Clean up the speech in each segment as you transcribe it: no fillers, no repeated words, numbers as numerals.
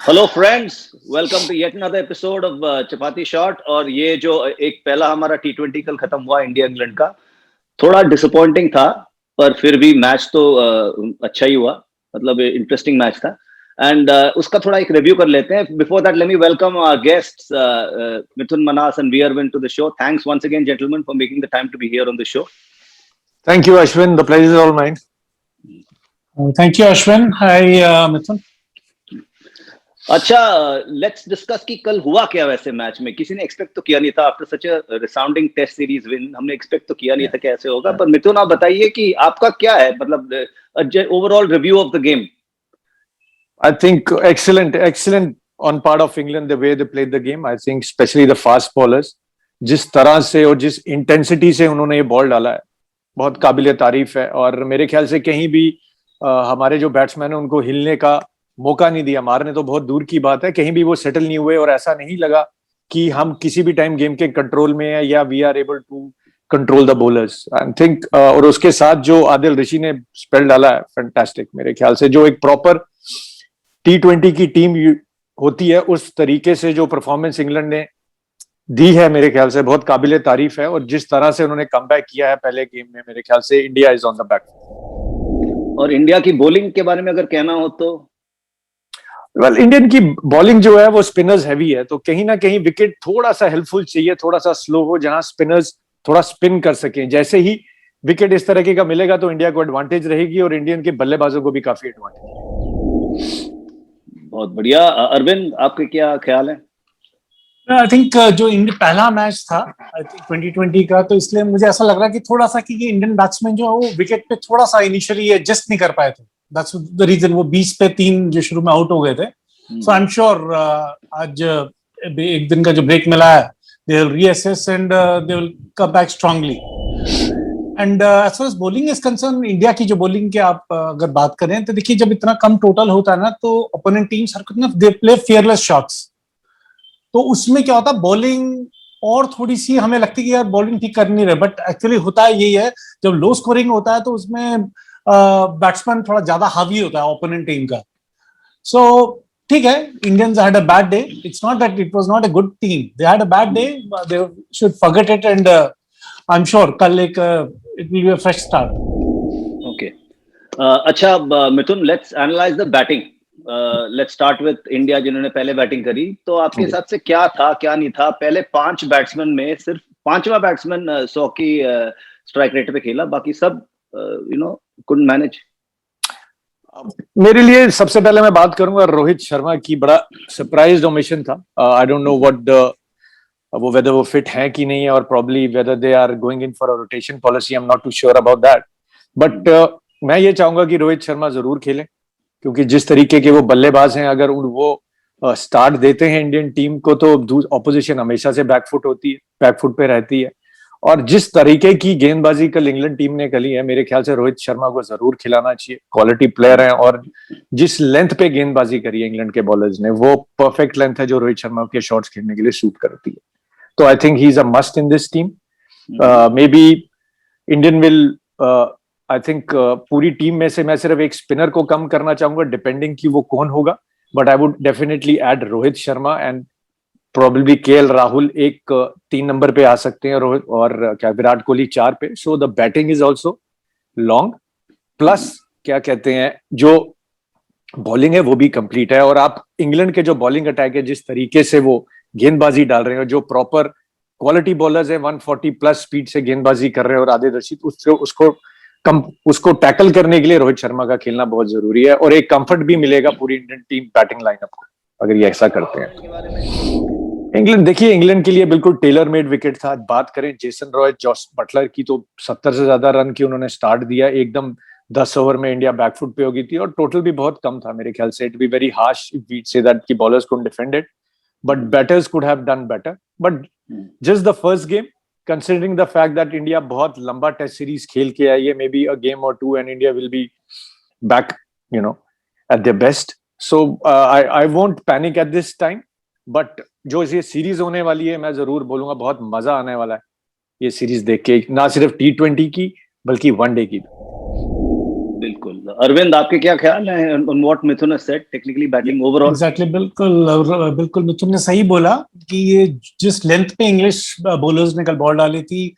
Hello friends, welcome to yet another episode of chapati shot. और ये जो एक पहला हमारा T20 कल खत्म हुआ इंडिया इंग्लैंड का, थोड़ा डिसअपॉइंटिंग था। पर फिर भी मैच तो अच्छा ही हुआ, मतलब इंटरेस्टिंग मैच था। एंड उसका थोड़ा एक रिव्यू कर लेते हैं। Before that let me welcome our guests Mithun Manhas and V Aravind to the show. Thanks once again gentlemen for making the time to be here on the show. Thank you, Ashwin. The pleasure is all mine. Thank you, Ashwin. Hi, Mithun. अच्छा, let's discuss कि कल हुआ क्या। वैसे match में किसी ने expect तो किया नहीं था, आफ्टर सच अ रिसाउंडिंग टेस्ट सीरीज विन हमने एक्सपेक्ट तो किया नहीं था कैसे होगा। पर मिथुन, आप बताइए कि आपका क्या है, मतलब overall review of the game. I think excellent on part of England the way they played the game. I think especially the fast bowlers, जिस तरह से और जिस इंटेंसिटी से उन्होंने ये बॉल डाला है, बहुत काबिले तारीफ है। और मेरे ख्याल से कहीं भी हमारे जो बैट्समैन है उनको हिलने का मौका नहीं दिया। मारने तो बहुत दूर की बात है, कहीं भी वो सेटल नहीं हुए और ऐसा नहीं लगा कि हम किसी भी टाइम गेम के कंट्रोल में है या we are able to control the bowlers. I think और उसके साथ जो आदिल ऋषि ने स्पेल डाला है, फैंटास्टिक। मेरे ख्याल से जो एक प्रॉपर T20 की टीम होती है उस तरीके से जो परफॉर्मेंस इंग्लैंड ने दी है, मेरे ख्याल से बहुत काबिले तारीफ है। और जिस तरह से उन्होंने कमबैक किया है पहले गेम में, मेरे ख्याल से India is on the back. और इंडिया की बॉलिंग के बारे में अगर कहना हो तो इंडियन की बॉलिंग जो है वो स्पिनर्स हैवी है, तो कहीं ना कहीं विकेट थोड़ा सा हेल्पफुल चाहिए, थोड़ा सा स्लो हो, जहां स्पिनर्स थोड़ा स्पिन कर सकें। जैसे ही विकेट इस तरह का मिलेगा तो इंडिया को एडवांटेज रहेगी और इंडियन के बल्लेबाजों को भी काफी एडवांटेज। बहुत बढ़िया। अरविंद, आपके क्या ख्याल है? आई थिंक जो पहला मैच था आई थिंक 2020 का, तो इसलिए मुझे ऐसा लग रहा है कि थोड़ा सा कि ये इंडियन बैट्समैन जो है वो विकेट पे थोड़ा सा इनिशियली एडजस्ट नहीं कर पाए थे। दैट्स द रीजन वो 20 पे 3 जो शुरू में आउट हो गए थे। सो आई एम श्योर आज एक दिन का जो ब्रेक मिला है, they will reassess and they will come back strongly. And as far as bowling is concerned, India की जो बॉलिंग की आप अगर बात करें तो देखिए, जब इतना कम टोटल होता है ना, तो opponent teams they play fearless shots. तो उसमें क्या होता है, बॉलिंग और थोड़ी सी हमें लगती है कि यार बॉलिंग ठीक कर नहीं रहे, बट एक्चुअली होता है यही है, जब लो स्कोरिंग होता है तो उसमें बैट्समैन थोड़ा ज्यादा हावी होता है ओपोनेंट टीम का। सो ठीक है, Indians had a bad day. It's not that it was not a good team, they had a bad day, they should forget it and I am sure कल एक it will be a fresh start. Okay, अच्छा Mithun, let's analyse the batting. Let's start with India, जिन्होंने पहले batting करी। तो आपके हिसाब से क्या था क्या नहीं था? पहले 5 बैट्समैन में सिर्फ 5वां बैट्समैन 100 की स्ट्राइक रेट पे खेला, बाकी सब कुडंट मैनेज। मेरे लिए सबसे पहले मैं बात करूंगा रोहित शर्मा की। बड़ा सरप्राइज ओमिशन था। आई डोंट नो व्हाट वो वेदर वो फिट है कि नहीं है, और probably whether they are going in for a rotation policy. I am not too sure about that, but मैं ये चाहूंगा कि रोहित शर्मा जरूर खेलें, क्योंकि जिस तरीके के वो बल्लेबाज हैं, अगर वो स्टार्ट देते हैं इंडियन टीम को तो ऑपोजिशन हमेशा से बैकफुट होती है, बैकफुट पे रहती है। और जिस तरीके की गेंदबाजी कल इंग्लैंड टीम ने करी है, मेरे ख्याल से रोहित शर्मा को जरूर खिलाना चाहिए। क्वालिटी प्लेयर है, और जिस लेंथ पे गेंदबाजी करी है इंग्लैंड के बॉलर्स ने, वो परफेक्ट लेंथ है जो रोहित शर्मा के शॉट्स खेलने के लिए सूट करती है। तो I think he is a must in this team. May be Indian will I think पूरी टीम में से मैं सिर्फ एक स्पिनर को कम करना चाहूंगा, डिपेंडिंग कि वो कौन होगा। But I would definitely add Rohit Sharma and probably KL Rahul एक 3 नंबर पे आ सकते हैं, रोहित और क्या विराट कोहली 4 पे। So the batting is also long, plus क्या कहते हैं, जो बॉलिंग है वो भी कंप्लीट है। और आप इंग्लैंड के जो बॉलिंग अटैक है, जिस तरीके से वो गेंदबाजी डाल रहे हैं, जो प्रॉपर क्वालिटी बॉलर्स है 140 प्लस स्पीड से गेंदबाजी कर रहे हैं, और आदिल रशीद उसको टैकल करने के लिए रोहित शर्मा का खेलना बहुत जरूरी है। और एक कंफर्ट भी मिलेगा पूरी इंडियन टीम बैटिंग लाइनअप को अगर ये ऐसा करते हैं। इंग्लैंड, देखिए इंग्लैंड के लिए बिल्कुल टेलर मेड विकेट था। बात करें जेसन रॉय, जॉस बटलर की, तो 70 से ज्यादा रन की उन्होंने स्टार्ट दिया। एकदम 10 ओवर में इंडिया बैकफुट पे हो गई थी, और टोटल भी बहुत कम था मेरे ख्याल से। It be very harsh if we say that की bowlers couldn't defend it, but batters could have done better. But just the first game, considering the fact that India बहुत लंबा टेस्ट सीरीज खेल के आई है, maybe a game or two and India will be back, at their best. So I won't panic at this time. But जो ये series होने वाली है, मैं जरूर बोलूंगा बहुत मजा आने वाला है ये सीरीज देख के, ना सिर्फ T20 की बल्कि वनडे की। बिल्कुल। बिल्कुल। अरविंद, आपके क्या ख्याल है on what Mithun has said, technically batting overall? Exactly, बिल्कुल मिथुन ने सही बोला कि ये जिस लेंथ पे इंग्लिश बॉलर्स ने कल बॉल डाली थी,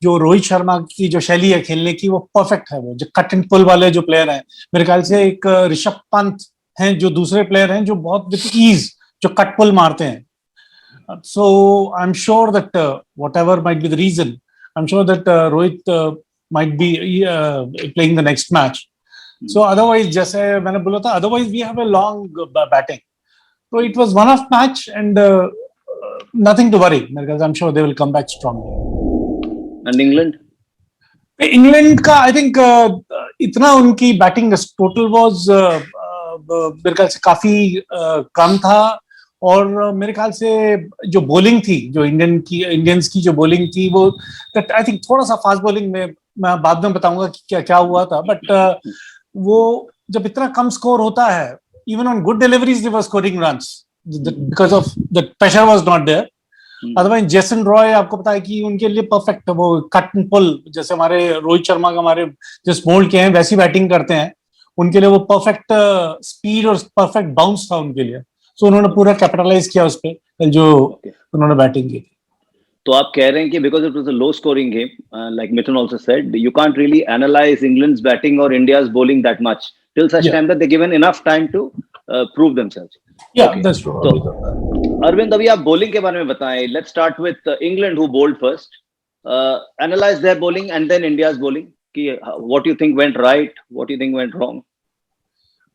जो रोहित शर्मा की जो शैली है खेलने की, वो परफेक्ट है। वो जो कट एंड पुल वाले जो प्लेयर हैं, मेरे ख्याल से एक ऋषभ पंत हैं जो दूसरे प्लेयर हैं जो बहुत विद ईज जो कट पुल मारते हैं। So I am sure that whatever might be the reason, I am sure that Rohit might be playing the next match. So otherwise, जैसे मैंने बोला था, otherwise we have a long batting. So it was one off match and nothing to worry because I'm sure they will come back strongly. And England? England का I think इतना उनकी batting total was मेरे ख्याल से काफी कम था। और मेरे ख्याल से जो बॉलिंग थी, जो इंडियंस की जो बॉलिंग थी, वो आई थिंक थोड़ा सा फास्ट बॉलिंग में मैं बाद में बताऊंगा कि क्या क्या हुआ था। बट वो जब इतना कम स्कोर होता है, even on good deliveries they were scoring runs because of the pressure was not there. Otherwise Jason Roy, आपको पता है कि उनके लिए परफेक्ट, वो कट एंड पुल, जैसे हमारे रोहित शर्मा का हमारे जिस मोल्ड के हैं वैसी बैटिंग करते हैं, उनके लिए वो परफेक्ट स्पीड और परफेक्ट बाउंस था उनके लिए। सो उन्होंने पूरा कैपिटलाइज किया उस पर जो उन्होंने बैटिंग की। तो आप कह रहे हैं कि because it was a low scoring game, like Mithun also said, you can't really analyze England's batting or India's bowling that much till such time that they're given enough time to prove themselves. Yeah, that's true. तो अरविंद, अभी आप bowling के बारे में बताएं। Let's start with England, who bowled first. Analyze their bowling and then India's bowling. कि what you think went right, what you think went wrong?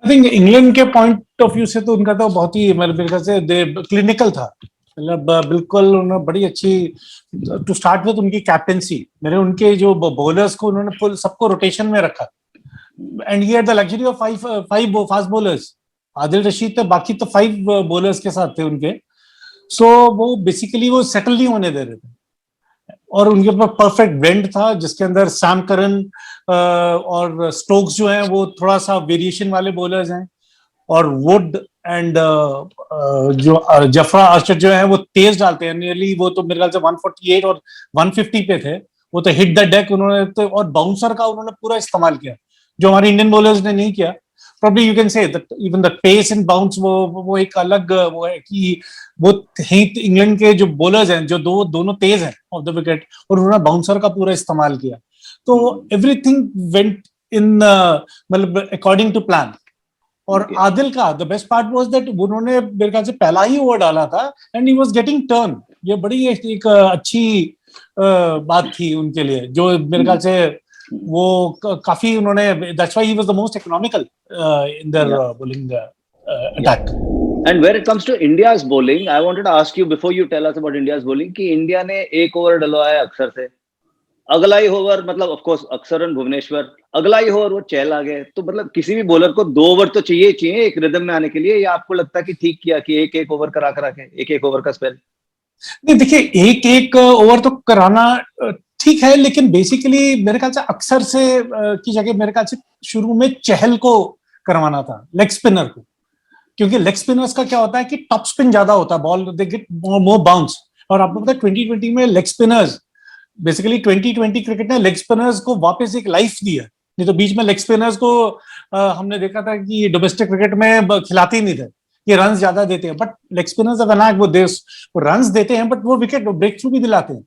I think England के point of view से तो उनका तो बहुत ही मेरे ख्याल से क्लिनिकल था। मतलब बिल्कुल उन्होंने बड़ी अच्छी, टू स्टार्ट विद उनकी कैप्टेंसी, मेरे उनके जो बॉलर्स को उन्होंने सबको रोटेशन में रखा। And he had the luxury of five fast bowlers. Adil Rashid थे, बाकी तो 5 बॉलर्स के साथ थे उनके। सो वो बेसिकली वो सेटल नहीं होने दे रहे थे और उनके पास परफेक्ट ब्लेंड था जिसके अंदर सैम करन और स्टोक्स जो हैं वो थोड़ा सा वेरिएशन वाले बॉलर्स हैं, और वुड एंड जो जफरा आर्चर जो है वो तेज डालते हैं। नियरली वो तो मेरे ख्याल से 148 और 150 पे थे, वो तो हिट द डेक उन्होंने तो, और बाउंसर का उन्होंने पूरा इस्तेमाल किया जो हमारे इंडियन बॉलर्स ने नहीं किया। Probably you can say that even the pace and bounce वो एक अलग वो है कि वो इंग्लैंड के जो बॉलर्स हैं जो दोनों तेज हैं ऑफ द विकेट, और उन्होंने बाउंसर का पूरा इस्तेमाल किया। तो एवरीथिंग वेंट इन मतलब अकॉर्डिंग टू प्लान। और आदिल का the best part was that उन्होंने मेरे ख्याल से पहला ही ओवर डाला था and he was getting turn. ये बड़ी एक अच्छी बात थी उनके लिए, जो मेरे ख्याल से वो काफी उन्होंने, that's why he was the most economical in their bowling attack. And where it comes to India's bowling, I wanted to ask you before you tell us about India's bowling कि इंडिया ने एक over डलवाया अक्षर से, अगला ही over मतलब of course अक्षरन Bhubaneswar, अगला ही over वो चहल आ गए। तो मतलब किसी भी बॉलर को 2 ओवर तो चाहिए एक रिदम में आने के लिए, या आपको लगता है कि ठीक किया कि एक ओवर करा के एक ओवर का स्पेल? नहीं, देखिए एक ओवर तो कराना ठीक है, लेकिन बेसिकली मेरे ख्याल से अक्सर से की जगह मेरे ख्याल से शुरू में चहल को करवाना था, लेग स्पिनर को, क्योंकि लेग स्पिनर्स का क्या होता है कि टॉप स्पिन ज्यादा होता है, ball they get more bounce. और आपको पता है 2020 में लेग स्पिनर्स, बेसिकली 2020 क्रिकेट ने लेग स्पिनर्स को वापस एक लाइफ दी है। नहीं तो बीच में लेग स्पिनर्स को हमने देखा था कि डोमेस्टिक क्रिकेट में खिलाते ही नहीं थे, ये रन ज्यादा देते हैं, बट लेग स्पिनर्स वो रन देते हैं बट वो विकेट ब्रेक थ्रू भी दिलाते हैं।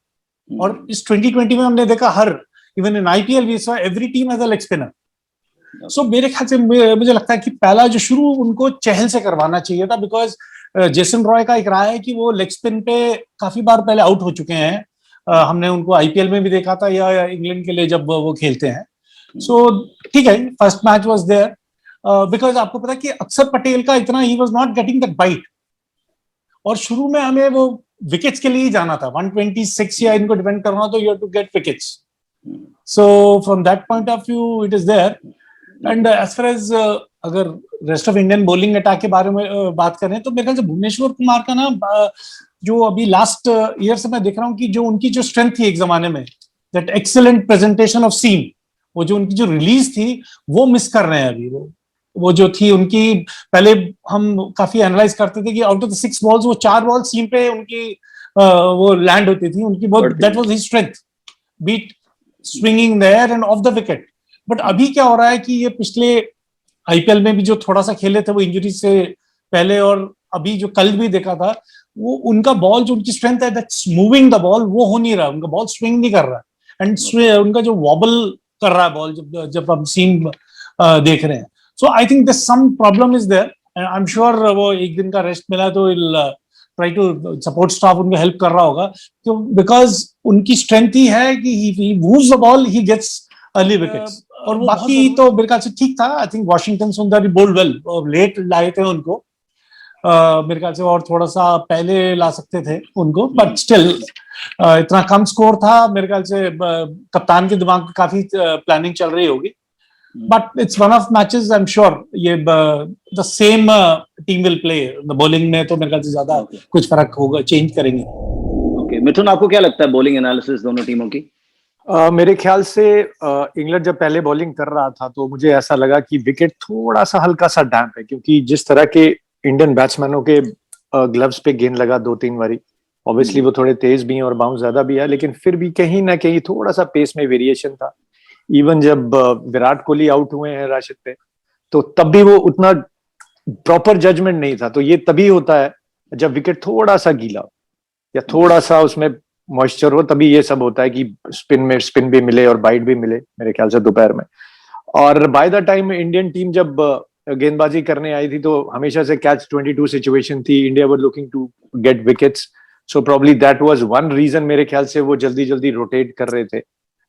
और इस 2020 में हमने देखा हर even in IPL we saw every team has a leg spinner. So मेरे ख्याल से मुझे लगता है कि पहला जो शुरू उनको चहल से करवाना चाहिए था, बिकॉज जेसन रॉय का एक राय है कि वो लेग स्पिन पे काफी बार पहले आउट हो चुके हैं। हमने उनको आईपीएल में भी देखा था या इंग्लैंड के लिए जब वो खेलते हैं। सो ठीक है, first match was there, because आपको पता है कि अक्षर पटेल का इतना ही was not getting that bite, और शुरू में हमें वो विकेट्स के लिए ही जाना था, 126 या इनको डिपेंड करना तो you have to get wickets. So from that point of view it is there. And as far as अगर rest of Indian bowling attack के बारे में बात करें तो मेरे ख्याल से भुवनेश्वर कुमार का ना जो अभी लास्ट ईयर से मैं देख रहा हूँ कि जो उनकी जो स्ट्रेंथ थी एक जमाने में, दैट एक्सीलेंट प्रेजेंटेशन ऑफ सीम, वो जो उनकी जो रिलीज थी वो मिस कर रहे हैं अभी। वो जो थी उनकी, पहले हम काफी एनालाइज करते थे कि आउट ऑफ द 6 बॉल्स वो 4 बॉल सीम पे उनकी वो लैंड होती थी उनकी, बहुत that was his strength, beat swinging their end of the wicket. But अभी क्या हो रहा है कि ये पिछले आईपीएल में भी जो थोड़ा सा खेले थे वो इंजरी से पहले, और अभी जो कल भी देखा था, वो उनका बॉल जो उनकी स्ट्रेंथ है दैट्स मूविंग द बॉल, वो हो नहीं रहा, उनका बॉल स्विंग नहीं कर रहा है, एंड उनका जो वॉबल कर रहा है बॉल जब जब हम सीम देख रहे हैं. So I think this some problem is there. I am sure वो एक दिन का रेस्ट मिला तो ट्राई टू सपोर्ट स्टाफ उनको हेल्प कर रहा होगा, तो बिकॉज उनकी स्ट्रेंथ ही है कि he moves the ball, he gets early wickets. और बाकी तो मेरे ख्याल से ठीक था. I think Washington Sundar bowled well, late लाए थे उनको, मेरे ख्याल से और थोड़ा सा पहले ला सकते थे उनको, बट स्टिल इतना कम स्कोर था. मेरे ख्याल से कप्तान के दिमाग में काफी प्लानिंग चल रही होगी, but it's one of matches. I am sure ये the same team will play. The bowling में तो मेरे ख्याल से ज्यादा कुछ फर्क होगा, चेंज करेंगे. ओके, मिथुन आपको क्या लगता है बॉलिंग एनालिसिस दोनों टीमों की? मेरे ख्याल से इंग्लैंड जब पहले बॉलिंग कर रहा था तो मुझे ऐसा लगा कि विकेट थोड़ा सा हल्का सा डैम्प है, क्योंकि जिस तरह के इंडियन बैट्समैनों के ग्लव्स पे गेंद लगा 2-3 बारी, ऑब्वियसली वो थोड़े तेज भी हैं और बाउंस ज्यादा भी है, लेकिन फिर भी कहीं ना कहीं थोड़ा सा पेस में वेरिएशन था. इवन जब विराट कोहली आउट हुए हैं राशिद पे, तो तब भी वो उतना प्रॉपर जजमेंट नहीं था. तो ये तभी होता है जब विकेट थोड़ा सा गीला हो या थोड़ा सा उसमें मॉइस्चर हो, तभी ये सब होता है कि स्पिन भी मिले और बाइट भी मिले, मेरे ख्याल से दोपहर में. और by the time Indian team जब गेंदबाजी करने आई थी तो हमेशा से कैच 22 सिचुएशन थी. India were looking to get wickets, so probably that was one reason. मेरे ख्याल से वो जल्दी जल्दी रोटेट कर रहे थे,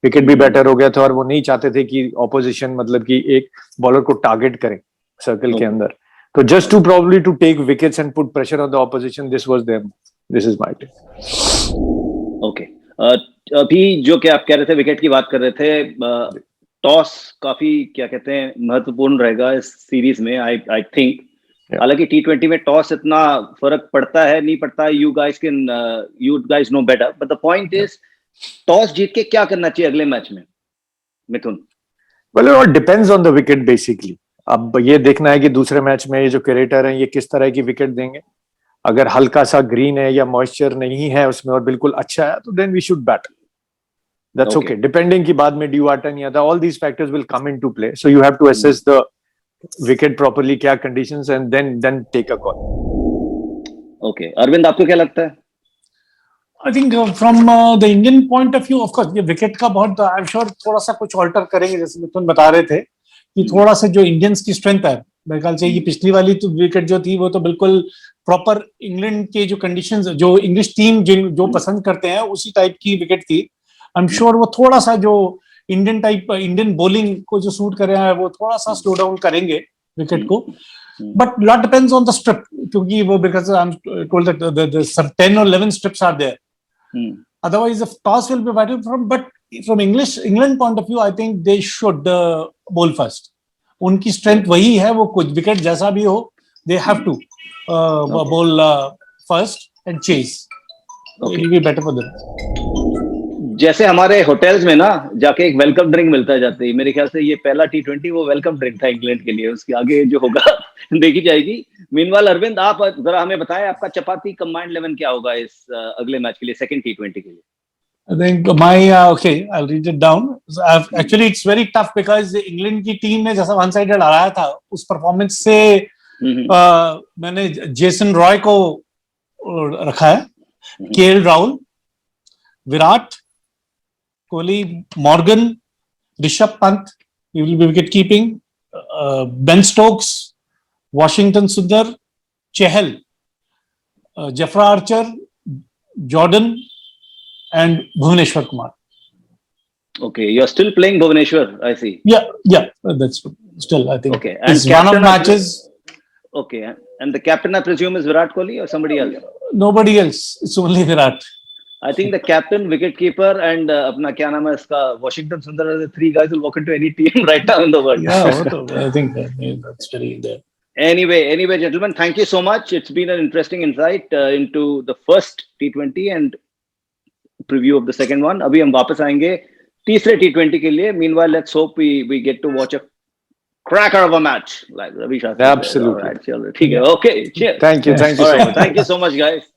विकेट भी बेटर हो गया था, और वो नहीं चाहते थे कि ऑपोजिशन मतलब कि एक बॉलर को टारगेट करें सर्कल के अंदर. तो just to probably to take wickets and put pressure on the opposition, this was there. This is my take. Okay, अभी जो कि आप कह रहे थे, विकेट की बात कर रहे थे, टॉस काफी क्या कहते हैं महत्वपूर्ण रहेगा इस सीरीज में, आई थिंक. हालांकि T20 में टॉस इतना फर्क पड़ता है नहीं पड़ता, you guys know better, but the point is toss जीत के क्या करना चाहिए अगले मैच में, Mithun? Well, it all depends on the wicket basically. अब ये देखना है कि दूसरे मैच में ये जो क्रिकेटर हैं ये किस तरह की विकेट देंगे. अगर हल्का सा ग्रीन है या मॉइस्चर नहीं है उसमें और बिल्कुल अच्छा है तो then we should bat. That's okay. Depending कि बाद में ड्यू आता नहीं आता, all these factors will come into play. So you have to assess the wicket properly, क्या conditions, and then take a call. Okay, Arvind आपको क्या लगता है? I think from the Indian point of view, of course, ये wicket का बहुत, I'm sure थोड़ा सा कुछ ऑल्टर करेंगे, जैसे मिथुन बता रहे थे कि थोड़ा सा जो इंडियंस की स्ट्रेंथ है, मेरे ख्याल से ये पिछली वाली तो विकेट जो थी वो तो बिल्कुल प्रॉपर इंग्लैंड के जो कंडीशंस, जो इंग्लिश टीम जो पसंद करते हैं उसी टाइप की विकेट थी. आई एम श्योर वो थोड़ा सा जो इंडियन बॉलिंग को जो सूट कर रहा है वो थोड़ा सा स्लो डाउन करेंगे विकेट को. But lot depends on the strip, क्योंकि वो because I am told that 10 or 11 strips are there. Otherwise, the toss will be vital from England point of view, I think they should bowl first. उनकी strength वही है, वो कुछ wicket जैसा भी हो, they have to bowl first and chase. It will be better for them. जैसे हमारे होटल्स में ना जाके एक वेलकम ड्रिंक मिलता है जाते ही, मेरे ख्याल से ये पहला T20 वो वेलकम ड्रिंक था इंग्लैंड के लिए. उसके आगे जो होगा देखी जाएगी. मीनवाइल अरविंद, आप जरा हमें बताएं आपका चपाती कंबाइंड 11 क्या होगा इस अगले मैच के लिए, सेकंड T20 के लिए? I think my okay, I'll read it down. Actually, it's very tough because England की टीम ने जैसा वन साइडेड हराया था, उस परफॉर्मेंस से मैंने जेसन रॉय को रखा है, KL Rahul, Virat Kohli, Morgan, Rishabh Pant, he will be wicket keeping, Ben Stokes, Washington Sundar, Chahal, Jafra Archer, Jordan, and Bhuvaneshwar Kumar. Okay, you're still playing Bhuvaneshwar, I see. Yeah, that's still, I think. Okay, and it's one of matches. Okay, and the captain I presume is Virat Kohli or somebody else? Nobody else. It's only Virat. I think the captain, wicket keeper, and अपना क्या नाम है इसका, Washington Sundar, are the three guys who walk into any team right now in the world. Yeah, I think that's very there. Anyway, gentlemen, thank you so much. It's been an interesting insight into the first T20 and preview of the second one. अभी हम वापस आएंगे तीसरे T20 के लिए. Meanwhile, let's hope we get to watch a cracker of a match like Ravi Shastri. Absolutely. All right, ठीक है. Okay, cheers. Thank you so much. Thank you so much, guys.